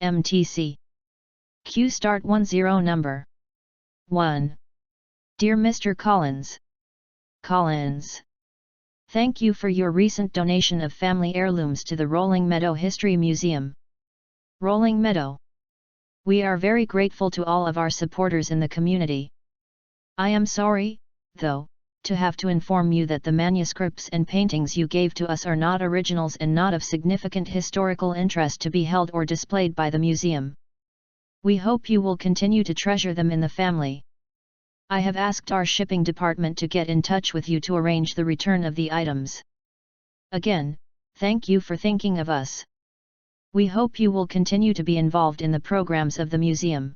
MTC. Q start 10 number 1. Dear Mr. Collins. Thank you for your recent donation of family heirlooms to the Rolling Meadow History Museum. Rolling Meadow. We are very grateful to all of our supporters in the community. I am sorry, though, to have to inform you that the manuscripts and paintings you gave to us are not originals and not of significant historical interest to be held or displayed by the museum. We hope you will continue to treasure them in the family. I have asked our shipping department to get in touch with you to arrange the return of the items. Again, thank you for thinking of us. We hope you will continue to be involved in the programs of the museum.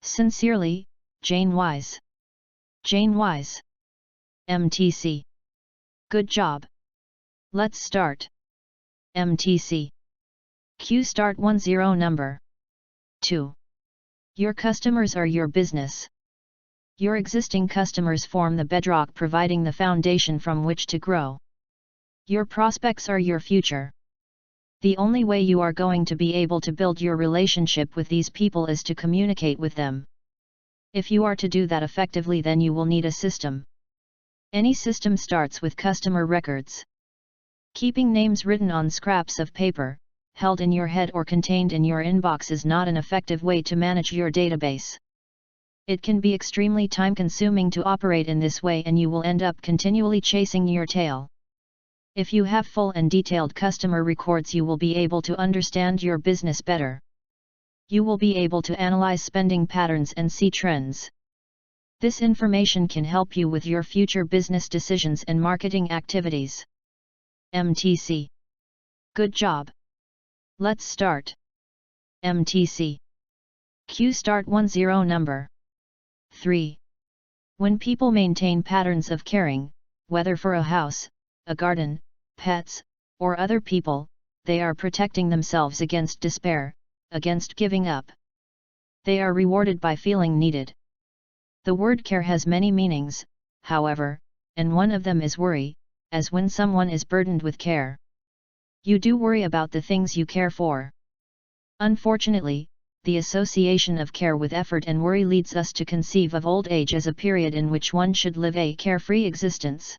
Sincerely, Jane Wise. Jane Wise. MTC. Good job. Let's start. MTC. Q start 10 number 2. Your customers are your business. Your existing customers form the bedrock, providing the foundation from which to grow. Your prospects are your future. The only way you are going to be able to build your relationship with these people is to communicate with them. If you are to do that effectively, then you will need a system. Any system starts with customer records. Keeping names written on scraps of paper, held in your head or contained in your inbox is not an effective way to manage your database. It can be extremely time-consuming to operate in this way, and you will end up continually chasing your tail. If you have full and detailed customer records, you will be able to understand your business better. You will be able to analyze spending patterns and see trends. This information can help you with your future business decisions and marketing activities. MTC. Good job. Let's start. MTC. Q start 10 number 3. When people maintain patterns of caring, whether for a house, a garden, pets, or other people, they are protecting themselves against despair, against giving up. They are rewarded by feeling needed. The word care has many meanings, however, and one of them is worry, as when someone is burdened with care. You do worry about the things you care for. Unfortunately, the association of care with effort and worry leads us to conceive of old age as a period in which one should live a carefree existence.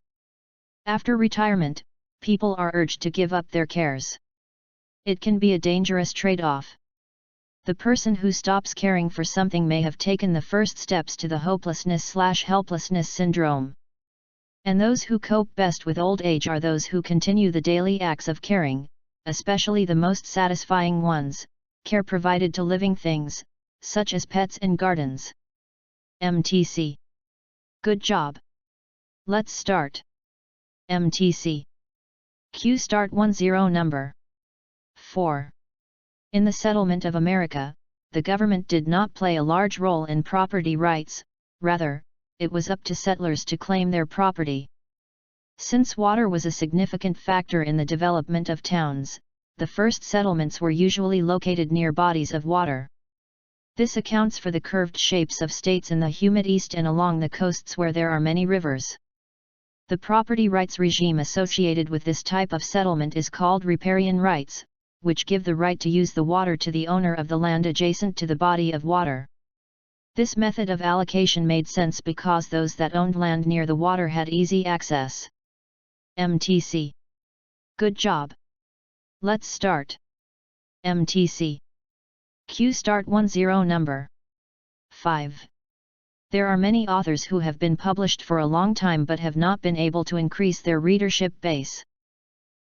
After retirement, people are urged to give up their cares. It can be a dangerous trade-off. The person who stops caring for something may have taken the first steps to the hopelessness/helplessness syndrome. And those who cope best with old age are those who continue the daily acts of caring, especially the most satisfying ones, care provided to living things, such as pets and gardens. MTC. Good job. Let's start. MTC. Q start 10 number 4. In the settlement of America, the government did not play a large role in property rights, rather, it was up to settlers to claim their property. Since water was a significant factor in the development of towns, the first settlements were usually located near bodies of water. This accounts for the curved shapes of states in the humid east and along the coasts where there are many rivers. The property rights regime associated with this type of settlement is called riparian rights, which give the right to use the water to the owner of the land adjacent to the body of water. This method of allocation made sense because those that owned land near the water had easy access. MTC. Good job. Let's start. MTC. Q start 10 number 5. There are many authors who have been published for a long time but have not been able to increase their readership base.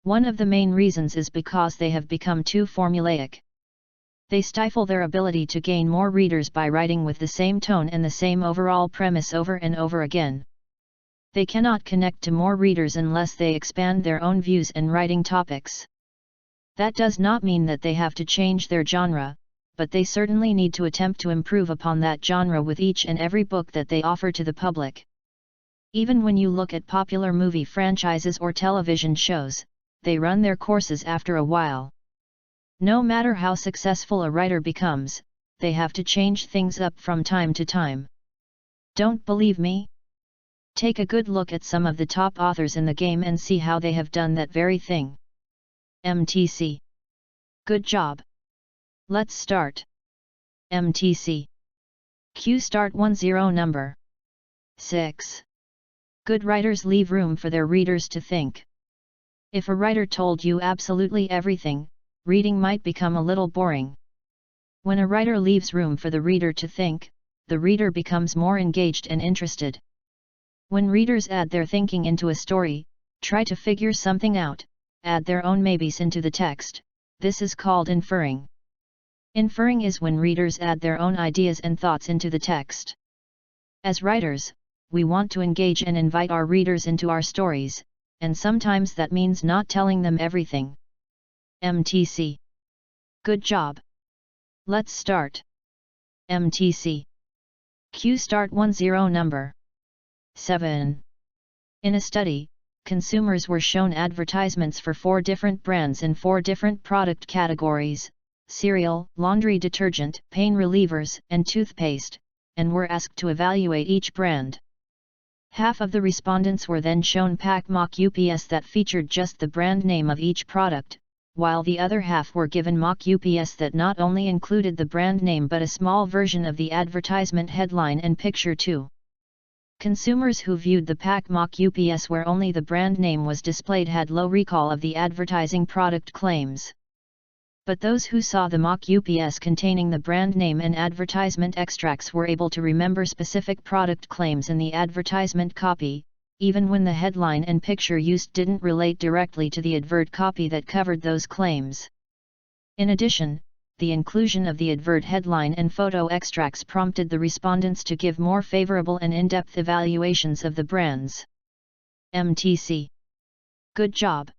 One of the main reasons is because they have become too formulaic. They stifle their ability to gain more readers by writing with the same tone and the same overall premise over and over again. They cannot connect to more readers unless they expand their own views and writing topics. That does not mean that they have to change their genre, but they certainly need to attempt to improve upon that genre with each and every book that they offer to the public. Even when you look at popular movie franchises or television shows, they run their courses after a while. No matter how successful a writer becomes, they have to change things up from time to time. Don't believe me? Take a good look at some of the top authors in the game and see how they have done that very thing. MTC. Good job. Let's start. MTC. Q start 10 number 6. Good writers leave room for their readers to think. If a writer told you absolutely everything, reading might become a little boring. When a writer leaves room for the reader to think, the reader becomes more engaged and interested. When readers add their thinking into a story, try to figure something out, add their own maybes into the text, this is called inferring. Inferring is when readers add their own ideas and thoughts into the text. As writers, we want to engage and invite our readers into our stories, and sometimes that means not telling them everything. MTC. Good job. Let's start. MTC. Q start 10 number 7. In a study, consumers were shown advertisements for 4 different brands in 4 different product categories: cereal, laundry detergent, pain relievers, and toothpaste, and were asked to evaluate each brand. Half of the respondents were then shown pack mock UPS that featured just the brand name of each product, while the other half were given mock UPS that not only included the brand name but a small version of the advertisement headline and picture too. Consumers who viewed the pack mock UPS where only the brand name was displayed had low recall of the advertising product claims. But those who saw the mock UPS containing the brand name and advertisement extracts were able to remember specific product claims in the advertisement copy, even when the headline and picture used didn't relate directly to the advert copy that covered those claims. In addition, the inclusion of the advert headline and photo extracts prompted the respondents to give more favorable and in-depth evaluations of the brands. MTC. Good job.